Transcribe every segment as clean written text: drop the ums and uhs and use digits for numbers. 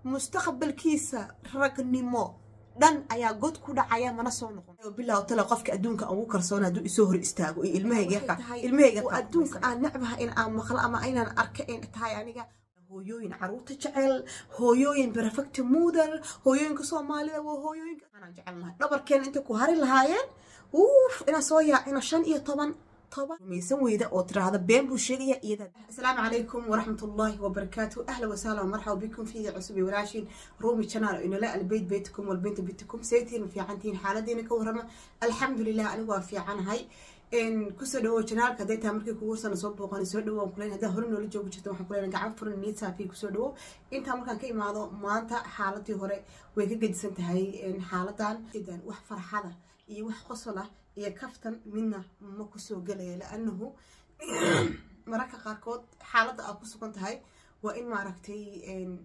مستقبل كيسة رقنيمو دان أيا قد كودا عيا منصون بالله وطلع قفك أدونك أو كرسونا دو يسهر استاجو المهيجا وأدونك أن نعبها إن أم مخلأ ما أين أركين تهاي يعني هويوين عروت جعل هويوين برفكت مودر هويوين كصومالي وهويوين أنا جعلنا دبر كان أنت كهاري الهاين أوف أنا صويا أنا شن إيه طبعا ميسوي ده أوتر هذا بين بوشية إذا السلام عليكم ورحمة الله وبركاته أهلا وسهلا ومرحبا بكم في عصبي ولاشين رومي شانال إنه لا البيت بيتكم والبنت بيتكم سيتين وفي عنتين حالة دينك ورما الحمد لله أنا وافي عن هاي إن كسر شانال كديتها مركي كورس أنا صوب وقاني سودو وكلنا هذا هرن ولا جو بجتوا حكولنا قاعد فرن نيتها في كسودو أنت مركان كي ما أنت حالتي هراء ويكجد سنت هاي إن حالتان جدا وحفر هذا يوح قصله يكفتن منا ما كسو جلي لأنه مركا قاركود حالة أقص كنت هاي وإن معركتي إن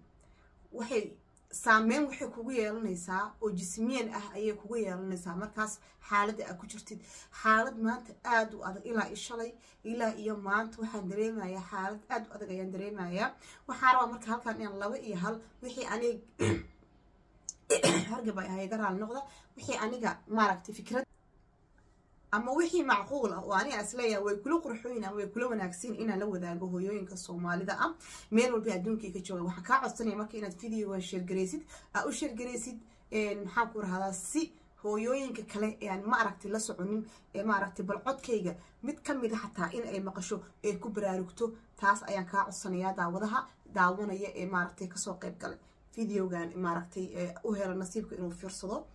وحي سامين وحي كوجي النساء وجسميا أي كوجي النساء مركز حالة أكوجرتي حالة ما تأد وأد إلى إشلي إلى يوم ما أنت وحندري معي حالة أد وأد جيندري معي وحارة مركز هل كان الله وإيهال وحي أني هرجع بقى هاي جرى النقطة وحي أني معركتي فكرة أما وحي معقولة وأنا أسلية ويكلوا قرحونا ويكلوا مناكسين إن لو ذا جهويين كالصومالي ذا ميلو بيعدون كي كتشوي وحكا عصني ما كنا فيديو وشير جريسيد أو شير جريسيد محاكور هذا السي هويين ككلا يعني ما عرفت لا سعنين ما عرفت بالعد كيجا متكمل حتى إن أي مقشو كبر ركتو تاس أيان كعصنيا داودها داونا يه ما عرفت كسوق قبل فيديو كان ما عرفت وهي النصيب إنه فرصة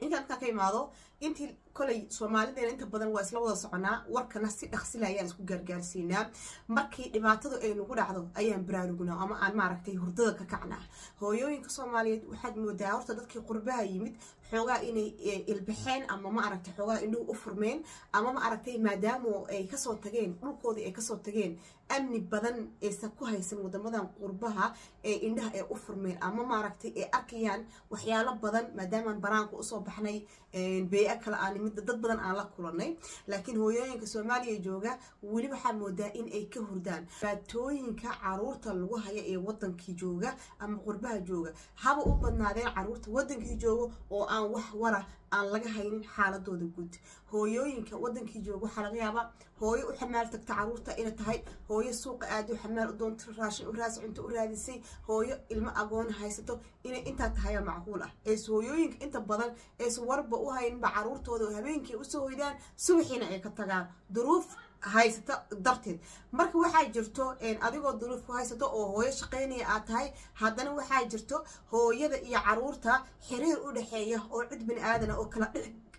إنت كاكي ماضو أنت كل سومالي أنت بدل واسلا ولا صعنا ورك ناس أغسل أيام سكو جرجالسينا مركي دبعتو إنه كل عضو أيام برالوجنا أما أنا معركتي هردك كعنا هو يوين كسومالي واحد مداور تدك قربها يمد حوجا إني البحين أما ما عرفت حوجا إنه أفرمين أما ما عرفتي ما دامو كسر تجين ملكودي كسر تجين أمني بدن سكوها يسمو دمدان قربها إنها أفرمين أما ما عرفتي أكيان وحيالا بدن ما دام برانك أصوب حني بأكل أنا مدة بدن على كلني لكن هو يوين كسومالي جوجا ولي بحمودا إن أي كهردان فتوين كعروت الوها يا وطن كي جوجا أما قربها جوجا هذا أبدا نادين عروت وطن كي جوجا أو wax wara aan laga haynin xaaladooda guud hooyooyinka wadankii jooga waxa laga yaabaa hooyo u xamaal tagta caruurta inay tahay hooyo suuqa aad u xamaal u doonto raashin u raas cunto u raadisay hooyo ilmo agoon haysato inay inta tahay macquul ah ee hooyooyinka inta badan ee warba u hayn ba caruurtooda habeenkii u soo hoydaan subaxina ay ka tagaan duruuf haysato darteed marka waxaa jirto adigoo duruuf ku haysato oo hooyo shaqeynaya aad tahay haddana waxaa jirto hooyada iyo caruurta xiriir u dhaxeeya oo cid bini aadan oo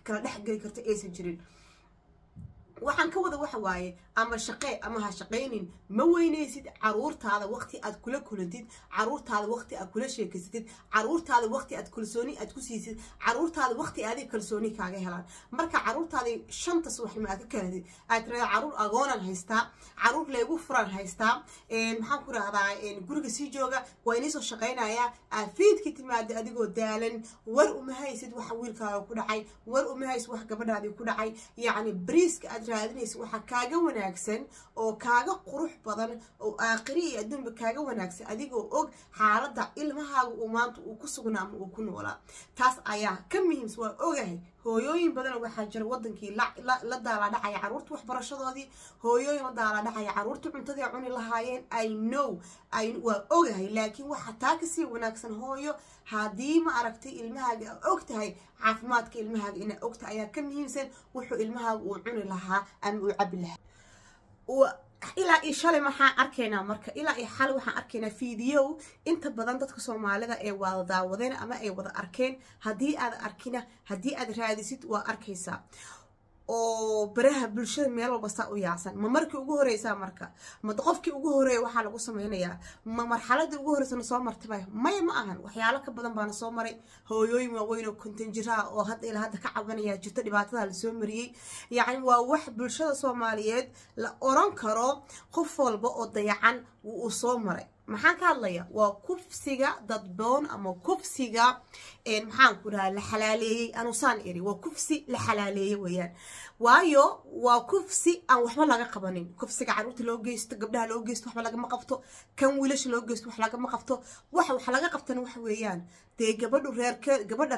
kala dhex geli karta aysan jirin waxaan ka wada waxa waaye ama shaqee ama ha shaqeynin ma weynaysid caruurtaada waqti aad kula kulantid caruurtaada waqti aad kula sheekaysatid caruurtaada waqti aad kalsooni aad ku siisid caruurtaada waqti aad kalsooni kaaga helaan marka caruurtaada shanta subaxnimo aad ka keenid aad tiraahdo caruur agoonan haystaa caruur leegu furan haystaa maxaan ku raahdaa guriga sii jooga waa inay soo shaqeynaya afiidki timaada adigoo daalan war uma haysid waxa wiilkaaga ku dhacay war uma haysid wax gabadhaadii ku dhacay yacni briiska aad raadinaysid waxa kaaga wanaagsan oo kaaga qurux badan oo aakhiri adduunba kaaga wanaagsan adigoo og xaaladda ilmahaaga uu maanta uu ku sugnaa ama uu ku noolaa taas ayaa ka muhiimsan waa ogahay hooyooyin badan waxaa jira wadankii la daala dhacay caruurta waxbarashadoodii hooyooyin la daala dhacay caruurta cuntadii cuni lahaayeen I know waa ogahay laakiin waxa taa ka sii wanaagsan hooyo haddii ma aragtay ilmahaaga og tahay caafimaadka ilmahaaga ina ogta ayaa ka muhiimsan wuxuu ilmahaaga uu cuni lahaa ama uu cabi lahaa ilaa iyo shalay waxaan arkaynaa marka ilaa iyo xal waxaan arkaynaa fiideo inta badan dadka Soomaalida ee wada daawadeen ama ay wada arkeen haddii aad arkina haddii aad raadisid waa arkaysaa oo baraha bulshada meel walba saa u yaacsan ma markii ugu horeysa marka ma qofkii ugu horeeyay waxa lagu sameeynaya ma marxaladii ugu horeysa soo martay may ma ahan waxyaalo ka badan baan soo maray hooyooyin waaweyn oo konton jir ah oo hadda ilaa hadda ka cabanaya jirta dhibaatada la soo mariyay yacni waa wax bulshada Soomaaliyeed la oran karo qof walba oo dayacan uu soo maray maxaan ka hadlaya waa kufsiga dadboon ama kufsiga maxaan ku dhahaa la xalaaleeyay anusaan iri waa kufsi la xalaaleeyay weeyaan waayo waa kufsi aan waxba laga qabanin kufsiga caruurta loo geysto gabdhaha loo geysto waxba lagama qabto kan wiilasha loo geysto wax lagama qabto waxa laga qabtana wax weeyaan dee gabadha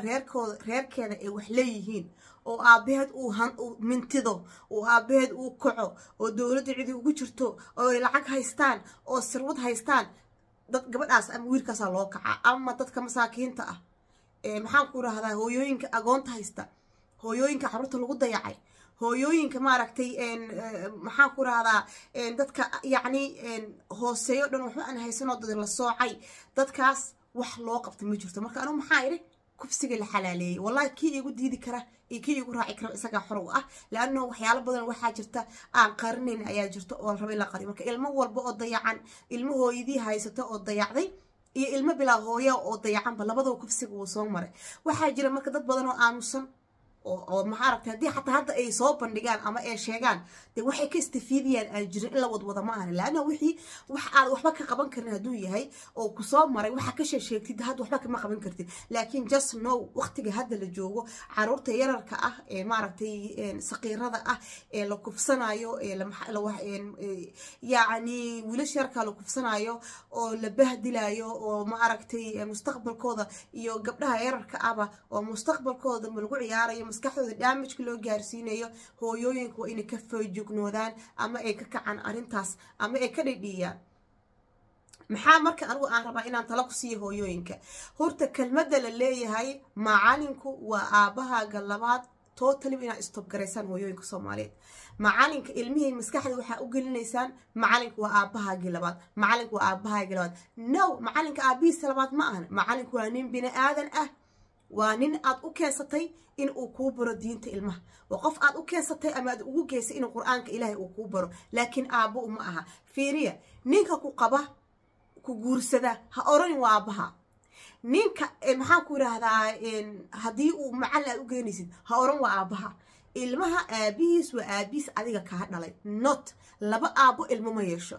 reerkeeda ay wax leeyihiin oo aabaheed uu mintido oo aabaheed uu kaco oo dowladda cidi ugu jirto oo ay lacag haystaan oo sirwad haystaan dad gabadhaas ama wiilkaas loo kaca ama dadka masaakiinta ah maxaan ku raahdaa hooyooyinka agoonta haysta hooyooyinka carruurta lagu dayacay hooyooyinka maaragtay maxaan ku raahdaa dadka yacni hooseeyo dhan waxba aan haysanoo dad la soocay dadkaas wax loo qabta ma jirto marka anigu maxaa idhi kufsiga la xalaaleeyay wallahi kii igu diidi kara iyo kii igu raaci kara isaga xor u ah laano waxyaalo badan waxaa jirta aan qarinayn ayaa jirta oo la rabay la qari marka ilmo walba oo dayacan ilmo hooyadii haysato oo dayacday iyo ilmo bilaa hooyo oo dayacanba labadaba kufsiga uu soo maray waxaa jira marka dad badan oo aamusan oo maxaa aragtay haddii xataa hadda ay soo bandhigaan ama ay sheegaan dee waxay ka istifiidiyaan aan jirin in la wadwada ma ahna laana wixii wax aad waxba ka qaban karin hadduu yahay oo ku soo maray waxa ka sheegtid hadda waxba kama qaban kartid laakiin just know waqtiga hadda la joogo caruurta yararka ah ee maaragtay saqiirada ah ee la kufsanayo yacni wiilasha yarka la kufsanayo oo la bahdilayo oo maaragtay mustaqbalkooda iyo gabdhaha yararka ahba oo mustaqbalkooda lagu ciyaarayo maskaxdooda damage loo gaarsiinayo hooyooyinku waa inay ka feejignoodaan ama ay ka kacaan arrintaas ama ay ka dhidhiyaan maxaa marka anigu aan rabaa inaan talo ku siiyo hooyooyinka horta kelmadda la leeyahay macalinku waa aabahaaga labaad totally inaad stop garaysaan hooyooyinka Soomaaliyeed macalinka ilmihii maskaxda waxa u gelinaysaan macalinku waa aabahaagii labaad macalinku waa aabahaagii labaad no macalinka aabihiisa labaad ma ahan macalinku waa nin bini aadan ah waa nin aad u keensatay in uu kuu baro diinta ilmaha waa qof aad u keensatay ama aad ugu geysay in quraanka ilaahay uu kuu baro laakiin aabo uma aha fiiriya ninka ku qaba ku guursada ha oranin waa aabaha ninka maxaan ku raahdaa hadii uu macallin u geynaysid ha oran waa aabaha ilmaha aabihiis waa aabiis adiga ka dhalay not laba aabo ilmo ma yeesho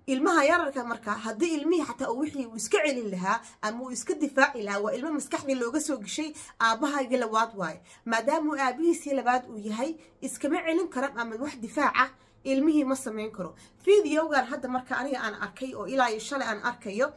ilmaha yararka marka hadii ilmihi xataa uu wixii uu iska celin lahaa ama uu iska difaaci lahaa waa ilmo maskaxdii looga soo gashay aabahaaga labaad waay maadaama aabihiisii labaad uu yahay iskama celin karan ama wax difaaca ilmihi ma sameyn karo fiidiyowgan hadda marka aniga aan arkay oo ilaa iyo shalay aan arkayo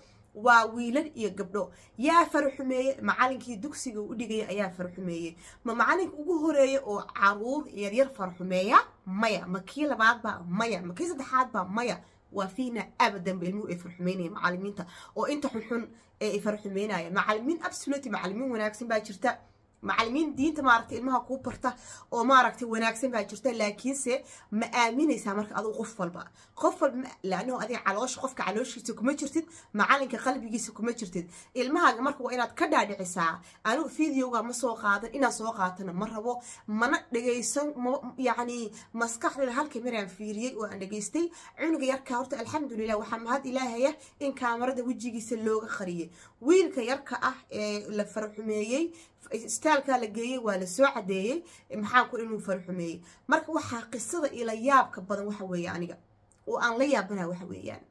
waa wiilal iyo gabdho yaa farxumeeyay macalinkii dugsiga u dhigay ayaa farxumeeyay ma macalinka ugu horeeyay oo caruur yar farxumeeya maya ma kii labaad ba maya ma kii saddexaad ba maya وفينا أبدا بالمو إفرحميني معلمين تا وإنت حن إفرحمينايا معلمين أبسولوتي معلمين وناكسين باجرتا معلمين دين تماركتي إلمها كوبرتا وماركتي وناكسين باجرتا لكن سي ما آميني سامرك أدو غفل بقى غفل لأنه أدي علوش خفك علوش يسوكما جرتد معلنك قلبي يسوكما جرتد إلمها جمرك وإناد كدادي عساعة أنا فيديوغا مسوقاتن إنا سوقاتنا مرهبو منا دقيسان يعني مسكح لهالكاميرا فيريي وأنا دقيستي عنق يركا هورتا الحمد لله وحمهاد إلهية إن كاميرا وجيجي سلوغا خريه ويلك يركا لفرحميي استالكا لغيي ولا سو عديي maxaan ku inuu farxumeeyay marka waxa qisada ila yaabka badan waxa weeyaan aniga oo aan la yaabana waxa weeyaan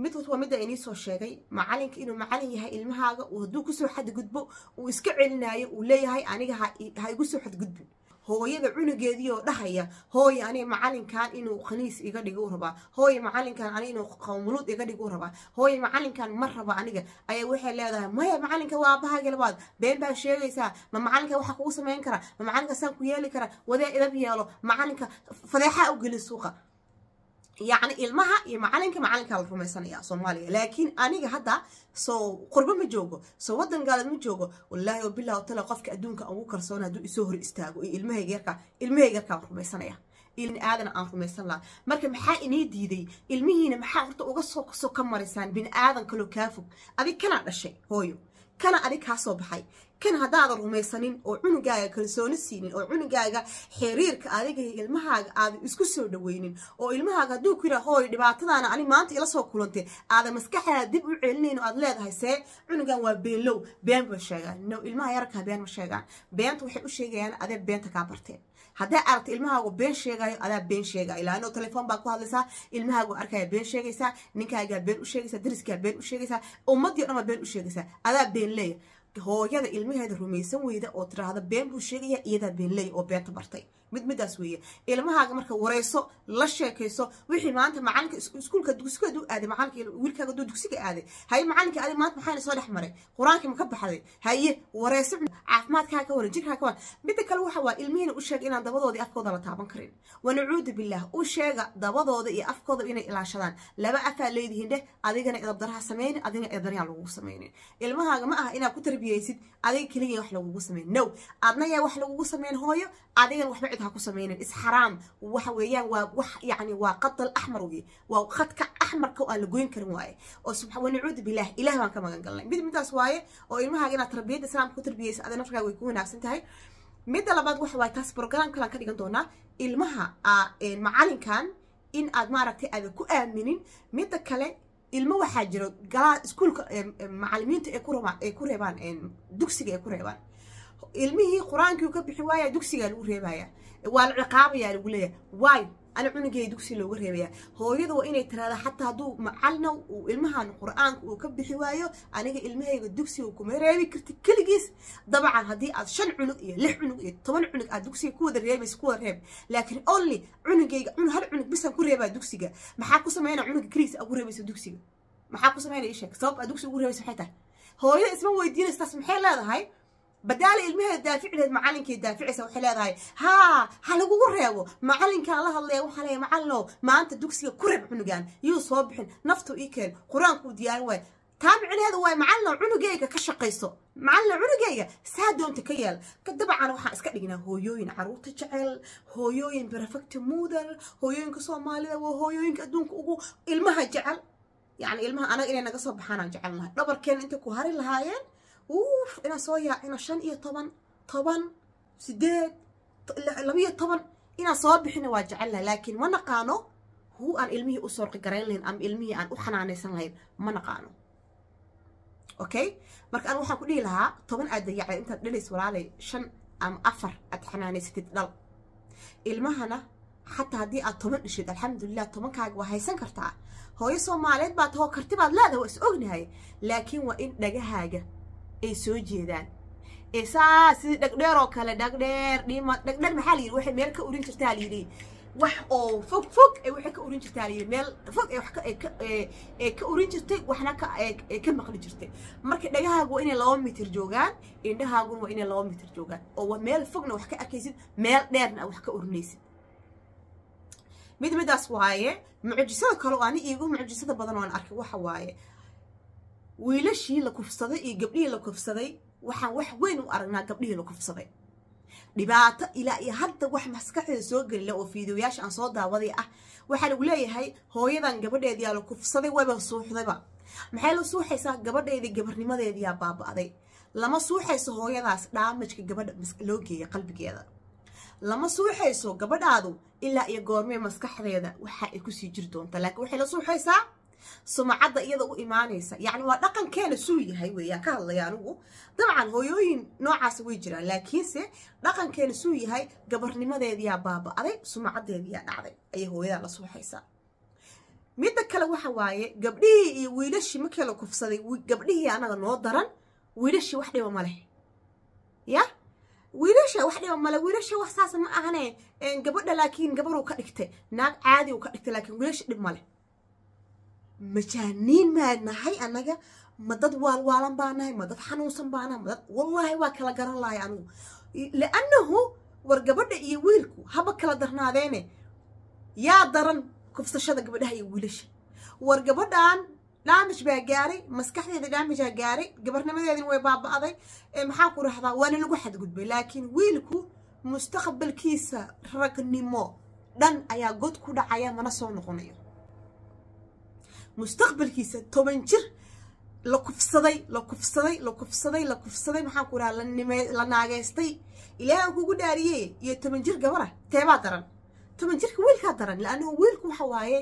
mid waa mid ay soo sheegay macalinka inuu macalin yahay ilmahaaga oo haduu ku soo xad gudbo uu iska celinayo uu leeyahay aniga ha igu soo xad gudbo hooyada cunugeedii oo dhahaya hooy ani macalinkan inuu khaniis iga dhigo raba hooy macalinkan ani inuu qowmulud iga dhigo raba hooy macalinkan mar raba aniga ay waxay leedahay maya macalinka waa aabahaaga labaad been baa sheegaysaa ma macalinka waxa kugu sameyn kara ma macalinka san ku yeeli kara wada idab yeelo macalinka fadeexa u gali suuqa يعني المها يمعلنك معلنك على الرميسان يا صوماليا لكن أنا هذا قرب مجوجو ودن قال مجوجو والله وبالله وطلع قفك أدونك أو كرسونا دو يسهر استاجو المها يجرك على الرميسان يا إلين آذن على الرميسان لا مركب محا إني دي المهينة محا فرت أوجسو كم مرسان بين آذن كله كافو أبي كان على الشيء هويو كان عليك هاسو بحي كان هذا الرميسانين أو عنقاga كلسون السنين أو عنقاga حرير كأذيك المها هذا إسكسر دوينين أو المها هدو كده هو دبعتنا أنا ما أنت إلا سو كلنتي هذا مسكحة دب علنين وأدلاد هاي عنقا وبيلو بين بالشجع إنه المها يركها بين بالشجع بين توحي الشجع يعني هذا بين تكابرتين هذا أرت المها وبين شجع هذا بين شجع إلا أنه تلفون بقى هذا سا المها وأركها بين شجع سا نكاجا بين الشجع سا درس بين الشجع سا ومضي أنا بين الشجع سا هذا بين ليه هو يدا ilmaha hada rumaysan weyda oo tiraahdo been buu sheegaya iyada been lay oo beenta bartay midaas weeye ilmahaaga marka wareyso la sheekayso wixii maanta macalinka iskuulka dugsiga uu aaday macalinka wiilkaaga dugsiga aaday hay macalinka adi maanta maxay soo dhaxmaray quraanka ma ka baxday haye wareyso caafimaadkaaga ka waran jirkaaga ka waran midda kale waxa waa ilmihiina u sheeg inaan dabadoodii afkooda la taaban karin wanacuudu billah u sheega dabadooda iyo afkooda inay ilaashadaan laba afaa leedihiin dheh adigana idab daraha sameeyay adigana idab daraha lagu sameeyay ilmahaaga ma aha inaad ku tarbiyaysid adiga kaliya wax lagu sameeyay no adna yaa wax lagu sameeyay hooyo adigana waxba cid ha ku sameeyeen is xaraam waxa weeyaan waa wax yani waa qadal ahmar weey waa khadka ahmarka oo la goyn karin waaye oo subxaan wanacuudu billah ilaah baan ka magan galnay midaas waaye oo ilmahaaga inaad tarbiyada islaamka ku tarbiyaysid adana markaa way ku wanaagsan tahay midda labaad waxa waa taas program kale ka dhigan doona ilmaha macalinkan in aad maaragtay aad ku aaminin midda kale ilmo waxa jiro galaa iskuulka macallimiinta ay ku reebaan dugsiga ay ku reebaan ilmihii quraanka uu ka bixi waaya dugsiga lagu reebaya waa la ciqaabaya lagu leeyahay waay أنا عنقي دكسي لو غريبيا هو يدو إني ترى حتى هدو معلنا وإلمها القرآن وكب حوايو أنا إلمها الدكسي وكمريبي كرت كل جيس طبعا هدي شن عنقية لح عنقية طبعا عنق الدكسي كود الريب يسكود الريب لكن أولي عنقي هالعنق بس نكون ريبا دكسيجا ما حكوا سمعنا عنق كريس أو ريبس الدكسيجا ما حكوا سمعنا إيش صاب الدكسي وريبس حتى هو هذا اسمه ويدين استسمح هذا هاي بدال المهد الدافع له معلنك الدافع يسوي حلال هاي هلا قريبه معلنك الله الله وحلا معلو ما أنت دوكسي كرب عنقان يوصبحن نفطو إيكل قرآن كوديان وين تابعني هذا وين معلنا عنقيك كشقيسو معلنا عنقيك سادون تكيل كدبع أنا وحنا إسكتنا هويوين عروت جعل هويوين برفكت مودر هويوين كصومالي وهويوين كدونك أبو المها جعل يعني المها أنا إلي نقصب بحنا جعلنا دبر كان أنت كهاري الهاين اوف انا صويا انا شن iyo 10 8 طبعا انا صوبخنا واجعلها لكن ما نقانو هو ان علمي او سورق غرينلين ام علمي ان او xanaaneysan lahayn ma naqaano okay marka aan waxaan ku dhigi lahaa 10 aad dayacay inta dhaleys walaalay 5 am 4 aad xanaaneysatid dal ilmahana hatta hadii aad 10 dhishid alxamdulillah 10 kaaga waa haysan kartaa hooyo Soomaaliyeed baad hoo kartibaad leedahay is ognahay laakiin waa in dhagahaaga ay soo jeedaan isaas si dhagdheer oo kale dhagdheer dhima dhagdheer maxaa la yiri waxay meel ka urin jirtaa la yiri wax oo fog ay waxay ka urin jirtaa la yiri meel fog ay wax ka urin jirtay waxna ka maqli jirtay marka dhagahaagu waa inay 2 mitir joogaan indhahaagu waa inay 2 mitir joogaan oo meel fogna wax ka arkaysid meel dheerna wax ka urinaysid midaas waaye mucjisada kale oo aan iigu mucjisada badan oo aan arkay waxa waaye wiilashii la kufsaday iyo gabdhihii la kufsaday waxaan wax weyn u aragnaa gabdhihii la kufsaday dhibaato ilaa iyo hadda wax maskaxdeeda soo galila oo fiidiyoyaasha aan soo daawaday ah waxa lagu leeyahay hooyadan gabadheedii la kufsaday wayba suuxdayba maxay la suuxaysaa gabadheedii gabarnimadeedii yaa baaba'day lama suuxayso hooyadaas dhaamajka gabadha loo geeyay qalbigeeda lama suuxayso gabadhaadu ilaa iyo goormee maskaxdeeda waxa ay ku sii jiri doontaa laakiin waxay la suuxaysaa سمعة إياه أو إيمانيسا يعني ودقن كان سوي هاي ويا كهلا يعني طبعا هويين نوع سوي جرا لكن سه دقن كان سوي هاي قبرني ما ذي يا بابا علي سمعة ذي يا نعري أيه هو يا لصو حيسا ميدا كلا وحواي قبلي ويلش مكلو كفصلي قبلي أنا نودرن ويلش وحدة وماله يا ويلش وحدة وماله ويلش وحساس ما أغنى قبل لكن قبره كأكته ناق عادي وكأكته لكن ويلش ماله مجانين ما نهاي أنا مدد والوالن بانه مدد حنوسن بانه مدد والله واكلا جرى الله يعني لأنه ورقبنا يويلكو هبا كلا درنا ذينه يا درن كفت الشدق بدها يويلش ورقبنا لا مش بجاري مسكحني إذا لا مش جاري قبرنا ما ذي ويباب هذا محاكو رح ذا وأنا لو واحد قد لكن ويلكو مستقبل كيسة ركني مو دن أيا قد كودا عيا منصون غنيو مستقبل كيسة 10 جر la kufsaday maxaan ku rahaa la naageystay ilaahan kugu dhaariyey iyo 10 jir gabara teebaa daran 10 jirka wiilkaa daran laanuu wiilku waxa waaye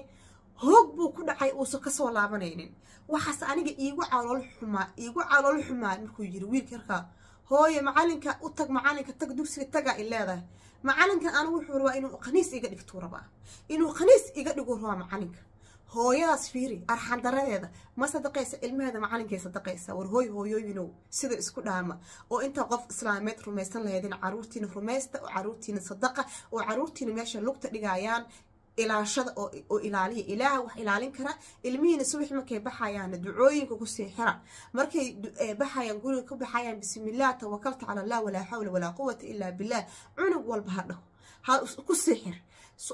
hoog buu ku dhacay uusan ka soo laabanaynin waxaas aniga iigu calool xumaa markuu yiri wiilka yarkaa hooyo macalinka u tag macalinka tag dugsiga taga ileedahay macalinkan anigu wuxuu rabaa inuu qaniis iga dhigto rabaa inuu qaniis iga dhigo rabaa macalinka hooyadaas fiiri arxan daradeeda ma sadaqaysa ilmaheeda macalinkeeda sadaqaysa war hooyooyinow sida isku dhaama oo inta qof islaameed rumaysan lahaydin caruurtiina rumaysta oo caruurtiina sadaqa oo caruurtiina meesha lugta dhigayaan ilaashada oo ilaaliya ilaaha wax ilaalin kara ilmihiina subax markay baxayaan ducooyinka ku seexira markay baxayaan guriga ku baxayaan bismillaah tawakkaltu ala allah wala hawla wala quwwata illa billah cunug walba hadho ha ku seexir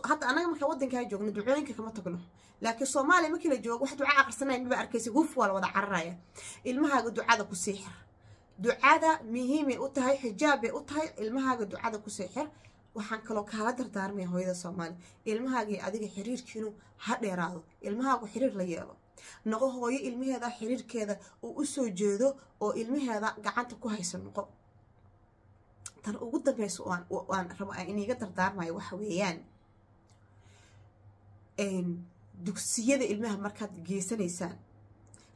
hadda anaga marka wadanka joogno ducooyinka kama tagno laakiin Soomaaliya markii la joogo wax duca aqrisanay ma arkaysi guf wala wada cararaya ilmahaaga ducada ku seexir ducada muhiim u tahay xijaab u tahay ilmahaaga ducada ku seexir waxaan kaloo kala dardaarmay hooyada Soomaali ilmahaaga adiga xiriirkiinu ha dheeraado ilmahaagu xiriir la yeelo noqo hooyo ilmaheeda xiriirkeeda uu u soo jeedo oo ilmaheeda gacanta ku haysan noqo tan ugu dambayso aan rabo in iga dardaarmayo waxa weeyaan dugsiyada ilmaha markaad geysanaysaan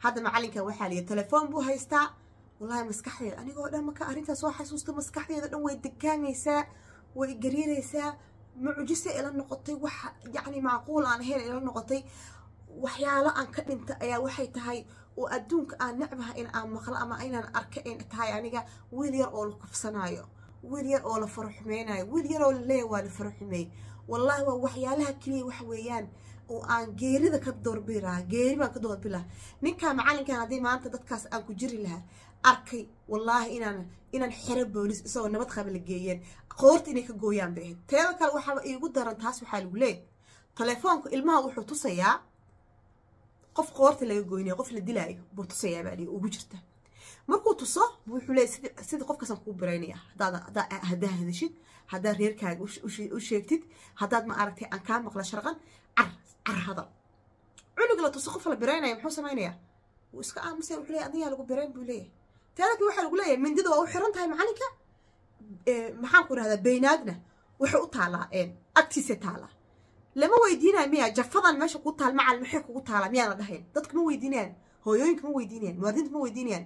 hadda macalinka waxaa leeyahay telefoon buu haystaa wallahi maskaxdeeda anigoo dhan marka arrintaas soo xasuusto maskaxdeeda dhan way degaanaysaa way gariiraysaa mucjise ila noqotay wax yani macquul aan ahayn ila noqotay waxyaalo aan ka dhinta ayaa waxay tahay oo adduunka aan nacbaha in aan maqlo ama inaan arka in tahay aniga wiil yar oo la kufsanaayo wiil yar oo la faraxumeynayo wiil yar oo la leeyahay waa la faraxumey wallahi waa waxyaalaha kaliya wax weeyaan oo aan geerida ka doorbidi lahaa geeri baan ka doorbidi lahaa ninkaa macalinkan haddii maanta dadkaas aan ku jiri lahaa arkay wallahi inaan xero boolis isagoo nabad qaba la geeyeen qoorta inay ka gooyaan bay ahayd teeda kale waxaa iigu daran taas waxaa lagu leeyahay telefoonka ilmaha wuxuu tusayaa qof qoorta laga goynayo qof la dilaayo buu tusayaa baa ugu jirta markuu tuso wuxuu leeyahay sida qofkaasaan kuu baraynaya haddaa hadashid haddaa reerkaaga u sheegtid haddaad ma aragtay aan kaa maqla sharqan car hadal cunug la tuso qof la baraynaya muxuu samaynayaa wuu iska aamusay wuxuu leeyahay adigaa lagu barayn buu leeyahay teedakii waxaa lagu leeyahay mindida waa u xiran tahay macalinka maxaan ku rahdaa beynaadna waxay u taalaa agtiisa taalaa lama weydiinayo miya jafadan meesha ku taal macal maxay kugu taalaa miyaan la dhahayn dadka ma weydiinayaan hooyooyinka ma weydiinayaan muwaadiniinta ma weydiinayaan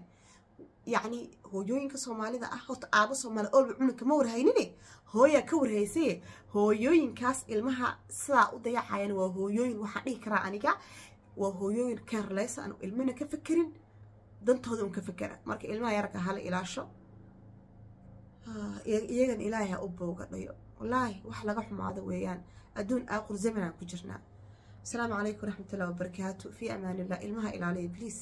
yacni hooyooyinka soomaalida ah horta aabo soomaali olba cunugka ma warhaynine hooyaa ka warhaysaye hooyooyinkaas ilmaha sidaa u dayacayaan waa hooyooyin waxaan dhihi karaa aniga waa hooyooyin careless aan ilmana ka fekerin dantooda un ka fekera marka ilmaha yarka hala ilaasho iyagan ilaahay ha u booga dhayo wallaahi wax laga xumaado weeyaan adduun aakhir zaman aan ku jirnaa asalaamu calaykum waraxmatullahi wabarakaatu fi amaanillah ilmaha ilaaliya please